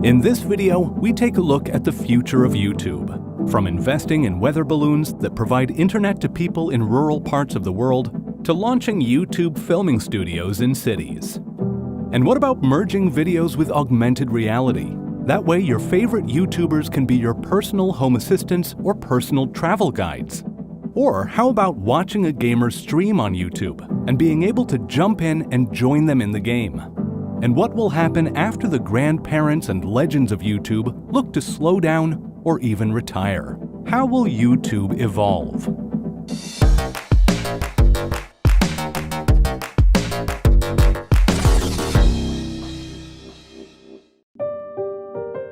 In this video, we take a look at the future of YouTube, from investing in weather balloons that provide internet to people in rural parts of the world, to launching YouTube filming studios in cities. And what about merging videos with augmented reality? That way your favorite YouTubers can be your personal home assistants or personal travel guides. Or how about watching a gamer stream on YouTube and being able to jump in and join them in the game? And what will happen after the grandparents and legends of YouTube look to slow down or even retire? How will YouTube evolve?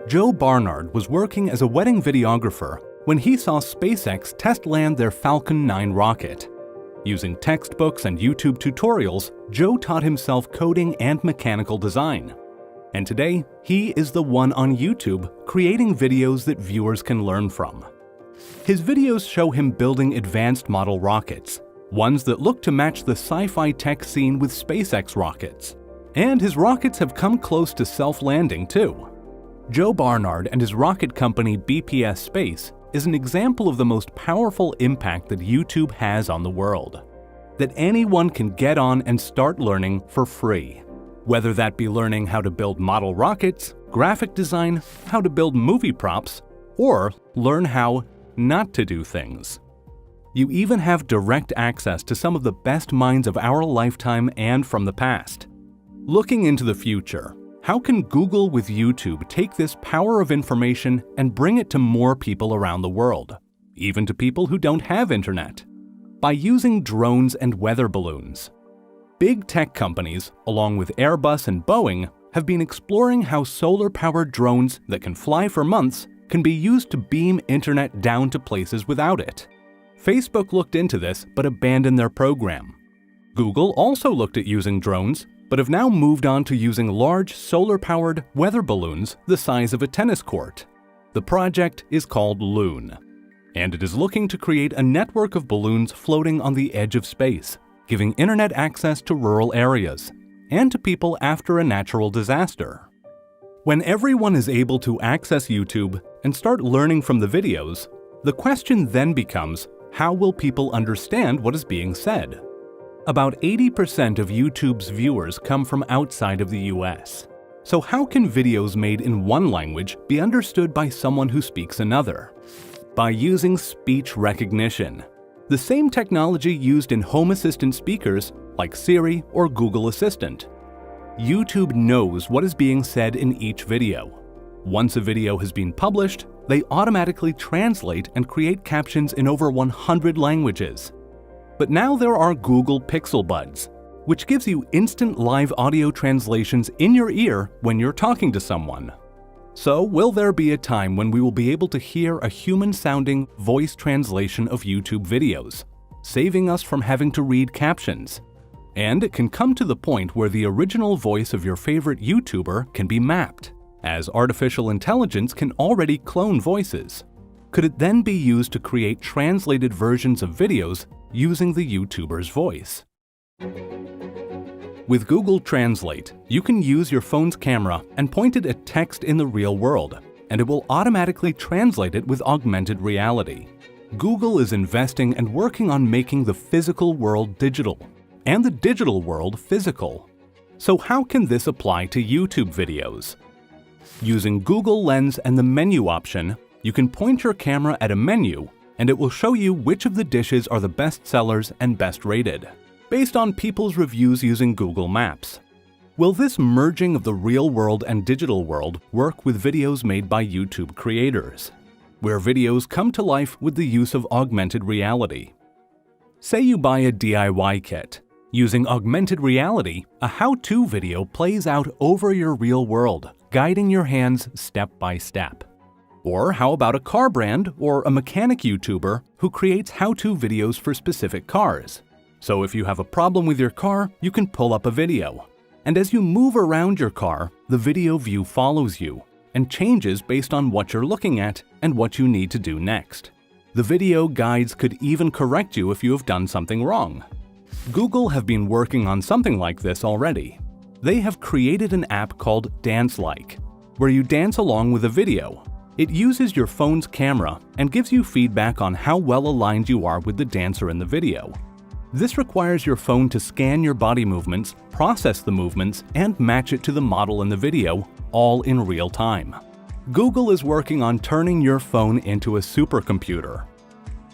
Joe Barnard was working as a wedding videographer when he saw SpaceX test land their Falcon 9 rocket. Using textbooks and YouTube tutorials, Joe taught himself coding and mechanical design. And today, he is the one on YouTube creating videos that viewers can learn from. His videos show him building advanced model rockets, ones that look to match the sci-fi tech scene with SpaceX rockets. And his rockets have come close to self-landing too. Joe Barnard and his rocket company BPS Space is an example of the most powerful impact that YouTube has on the world. That anyone can get on and start learning for free. Whether that be learning how to build model rockets, graphic design, how to build movie props, or learn how not to do things. You even have direct access to some of the best minds of our lifetime and from the past. Looking into the future, how can Google with YouTube take this power of information and bring it to more people around the world, even to people who don't have internet? By using drones and weather balloons. Big tech companies, along with Airbus and Boeing, have been exploring how solar-powered drones that can fly for months can be used to beam internet down to places without it. Facebook looked into this but abandoned their program. Google also looked at using drones, but have now moved on to using large solar-powered weather balloons the size of a tennis court. The project is called Loon, and it is looking to create a network of balloons floating on the edge of space, giving internet access to rural areas, and to people after a natural disaster. When everyone is able to access YouTube and start learning from the videos, the question then becomes, how will people understand what is being said? About 80% of YouTube's viewers come from outside of the US. So how can videos made in one language be understood by someone who speaks another? By using speech recognition, the same technology used in home assistant speakers like Siri or Google Assistant. YouTube knows what is being said in each video. Once a video has been published, they automatically translate and create captions in over 100 languages. But now there are Google Pixel Buds, which gives you instant live audio translations in your ear when you're talking to someone. So will there be a time when we will be able to hear a human-sounding voice translation of YouTube videos, saving us from having to read captions? And it can come to the point where the original voice of your favorite YouTuber can be mapped, as artificial intelligence can already clone voices. Could it then be used to create translated versions of videos using the YouTuber's voice? With Google Translate, you can use your phone's camera and point it at text in the real world, and it will automatically translate it with augmented reality. Google is investing and working on making the physical world digital, and the digital world physical. So how can this apply to YouTube videos? Using Google Lens and the menu option, you can point your camera at a menu and it will show you which of the dishes are the best sellers and best rated, based on people's reviews using Google Maps. Will this merging of the real world and digital world work with videos made by YouTube creators, where videos come to life with the use of augmented reality? Say you buy a DIY kit. Using augmented reality, a how-to video plays out over your real world, guiding your hands step by step. Or how about a car brand or a mechanic YouTuber who creates how-to videos for specific cars? So if you have a problem with your car, you can pull up a video. And as you move around your car, the video view follows you and changes based on what you're looking at and what you need to do next. The video guides could even correct you if you have done something wrong. Google have been working on something like this already. They have created an app called Dance-like. where you dance along with a video. It uses your phone's camera and gives you feedback on how well aligned you are with the dancer in the video. This requires your phone to scan your body movements, process the movements, and match it to the model in the video, all in real time. Google is working on turning your phone into a supercomputer.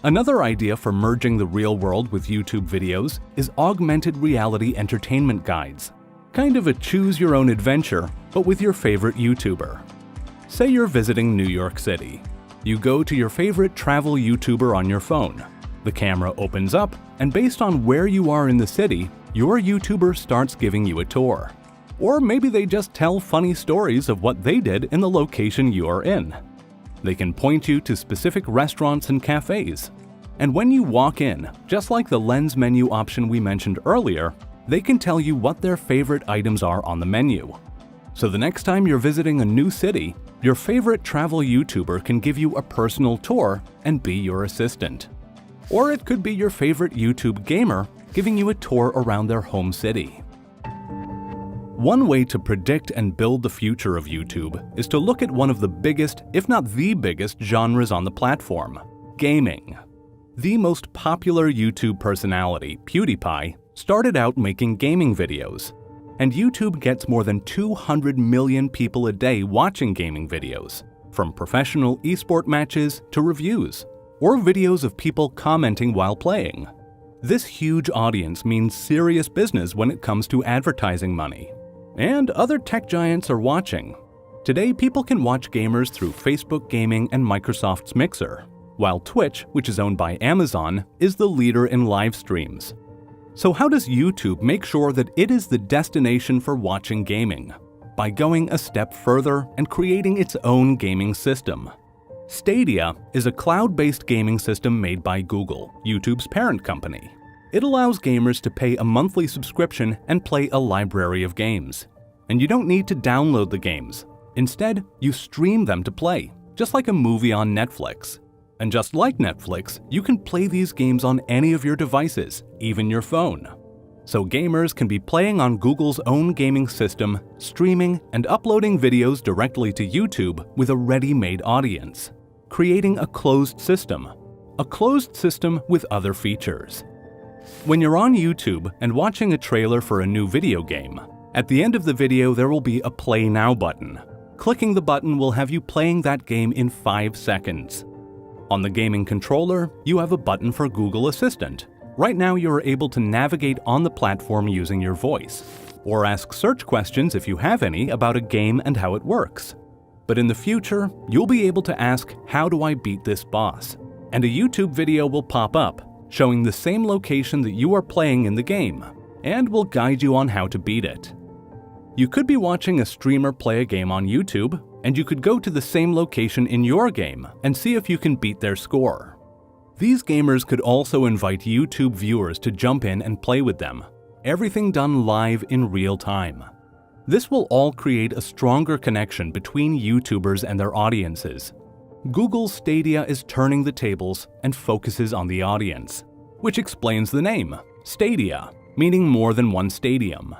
Another idea for merging the real world with YouTube videos is augmented reality entertainment guides. Kind of a choose-your-own-adventure, but with your favorite YouTuber. Say you're visiting New York City. You go to your favorite travel YouTuber on your phone. The camera opens up, and based on where you are in the city, your YouTuber starts giving you a tour. Or maybe they just tell funny stories of what they did in the location you are in. They can point you to specific restaurants and cafes. And when you walk in, just like the lens menu option we mentioned earlier, they can tell you what their favorite items are on the menu. So the next time you're visiting a new city, your favorite travel YouTuber can give you a personal tour and be your assistant. Or it could be your favorite YouTube gamer giving you a tour around their home city. One way to predict and build the future of YouTube is to look at one of the biggest, if not the biggest, genres on the platform: gaming. The most popular YouTube personality, Pewdiepie, started out making gaming videos, and YouTube gets more than 200 million people a day watching gaming videos, from professional esport matches to reviews, or videos of people commenting while playing. This huge audience means serious business when it comes to advertising money. And other tech giants are watching. Today, people can watch gamers through Facebook Gaming and Microsoft's Mixer, while Twitch, which is owned by Amazon, is the leader in live streams. So how does YouTube make sure that it is the destination for watching gaming? By going a step further and creating its own gaming system. Stadia is a cloud-based gaming system made by Google, YouTube's parent company. It allows gamers to pay a monthly subscription and play a library of games. And you don't need to download the games. Instead, you stream them to play, just like a movie on Netflix. And just like Netflix, you can play these games on any of your devices, even your phone. So gamers can be playing on Google's own gaming system, streaming and uploading videos directly to YouTube with a ready-made audience, creating a closed system with other features. When you're on YouTube and watching a trailer for a new video game, at the end of the video there will be a Play Now button. Clicking the button will have you playing that game in 5 seconds. On the gaming controller, you have a button for Google Assistant. Right now you are able to navigate on the platform using your voice, or ask search questions if you have any about a game and how it works. But in the future, you'll be able to ask, "How do I beat this boss?" And a YouTube video will pop up, showing the same location that you are playing in the game, and will guide you on how to beat it. You could be watching a streamer play a game on YouTube, and you could go to the same location in your game and see if you can beat their score. These gamers could also invite YouTube viewers to jump in and play with them, everything done live in real time. This will all create a stronger connection between YouTubers and their audiences. Google's Stadia is turning the tables and focuses on the audience, which explains the name, Stadia, meaning more than one stadium.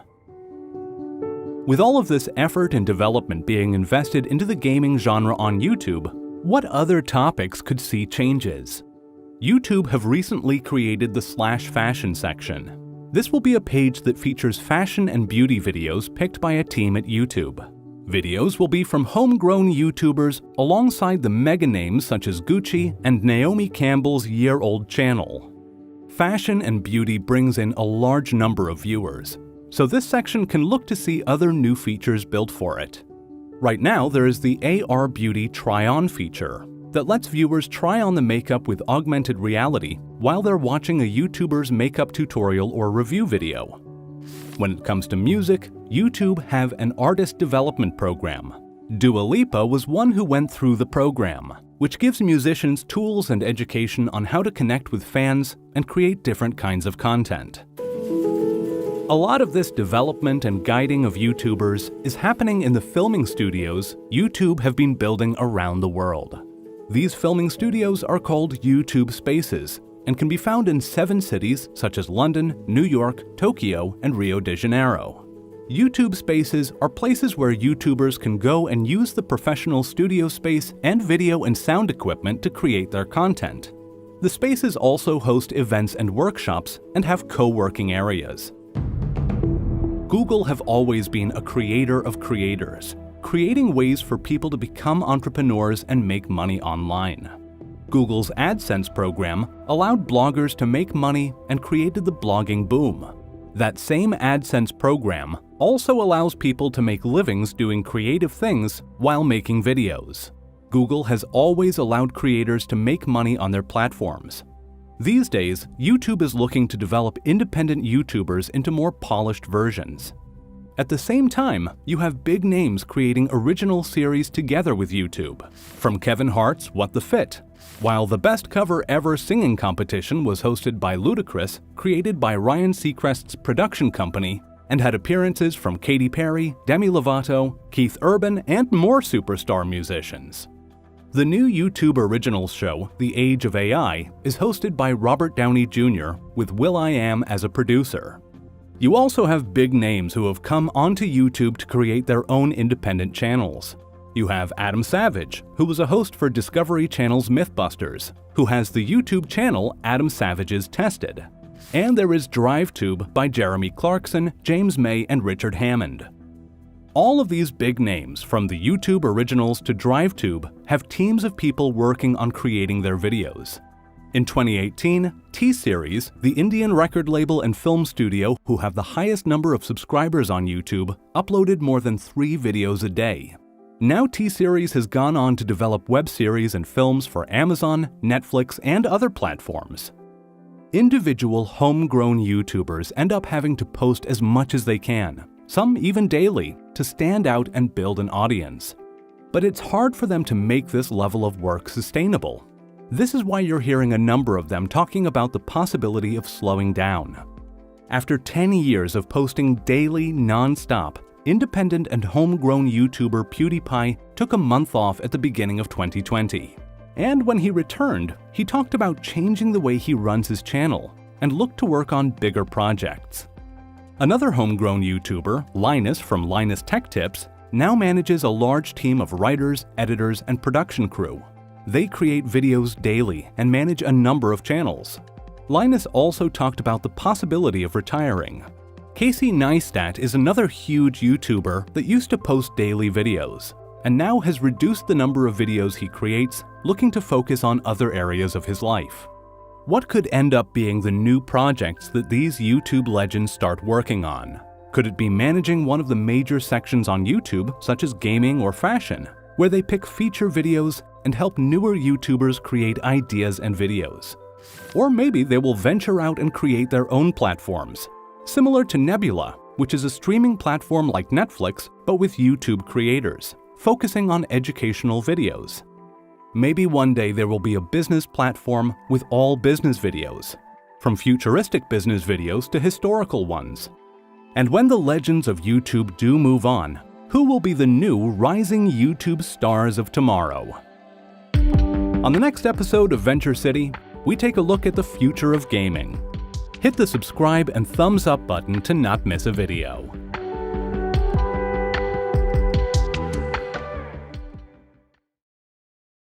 With all of this effort and development being invested into the gaming genre on YouTube, what other topics could see changes? YouTube have recently created the /fashion section. This will be a page that features fashion and beauty videos picked by a team at YouTube. Videos will be from homegrown YouTubers alongside the mega names such as Gucci and Naomi Campbell's year-old channel. Fashion and beauty brings in a large number of viewers, so this section can look to see other new features built for it. Right now, there is the AR Beauty Try-On feature that lets viewers try on the makeup with augmented reality while they're watching a YouTuber's makeup tutorial or review video. When it comes to music, YouTube have an artist development program. Dua Lipa was one who went through the program, which gives musicians tools and education on how to connect with fans and create different kinds of content. A lot of this development and guiding of YouTubers is happening in the filming studios YouTube have been building around the world. These filming studios are called YouTube Spaces and can be found in 7 cities such as London, New York, Tokyo, and Rio de Janeiro. YouTube Spaces are places where YouTubers can go and use the professional studio space and video and sound equipment to create their content. The spaces also host events and workshops and have co-working areas. Google have always been a creator of creators, creating ways for people to become entrepreneurs and make money online. Google's AdSense program allowed bloggers to make money and created the blogging boom. That same AdSense program also allows people to make livings doing creative things while making videos. Google has always allowed creators to make money on their platforms. These days, YouTube is looking to develop independent YouTubers into more polished versions. At the same time, you have big names creating original series together with YouTube, from Kevin Hart's What the Fit, while the best cover ever singing competition was hosted by Ludacris, created by Ryan Seacrest's production company, and had appearances from Katy Perry, Demi Lovato, Keith Urban, and more superstar musicians. The new YouTube Originals show, The Age of AI, is hosted by Robert Downey Jr. with will.i.am as a producer. You also have big names who have come onto YouTube to create their own independent channels. You have Adam Savage, who was a host for Discovery Channel's Mythbusters, who has the YouTube channel Adam Savage's Tested. And there is DriveTube by Jeremy Clarkson, James May, and Richard Hammond. All of these big names, from the YouTube Originals to DriveTube, have teams of people working on creating their videos. In 2018, T-Series, the Indian record label and film studio who have the highest number of subscribers on YouTube, uploaded more than 3 videos a day. Now T-Series has gone on to develop web series and films for Amazon, Netflix, and other platforms. Individual homegrown YouTubers end up having to post as much as they can, some even daily, to stand out and build an audience. But it's hard for them to make this level of work sustainable. This is why you're hearing a number of them talking about the possibility of slowing down. After 10 years of posting daily, non-stop, independent and homegrown YouTuber Pewdiepie took a month off at the beginning of 2020. And when he returned, he talked about changing the way he runs his channel and looked to work on bigger projects. Another homegrown YouTuber, Linus from Linus Tech Tips, now manages a large team of writers, editors, and production crew. They create videos daily and manage a number of channels. Linus also talked about the possibility of retiring. Casey Neistat is another huge YouTuber that used to post daily videos, and now has reduced the number of videos he creates, looking to focus on other areas of his life. What could end up being the new projects that these YouTube legends start working on? Could it be managing one of the major sections on YouTube, such as gaming or fashion, where they pick feature videos and help newer YouTubers create ideas and videos? Or maybe they will venture out and create their own platforms, similar to Nebula, which is a streaming platform like Netflix, but with YouTube creators, focusing on educational videos. Maybe one day there will be a business platform with all business videos, from futuristic business videos to historical ones. And when the legends of YouTube do move on, who will be the new rising YouTube stars of tomorrow? On the next episode of Venture City, we take a look at the future of gaming. Hit the subscribe and thumbs up button to not miss a video.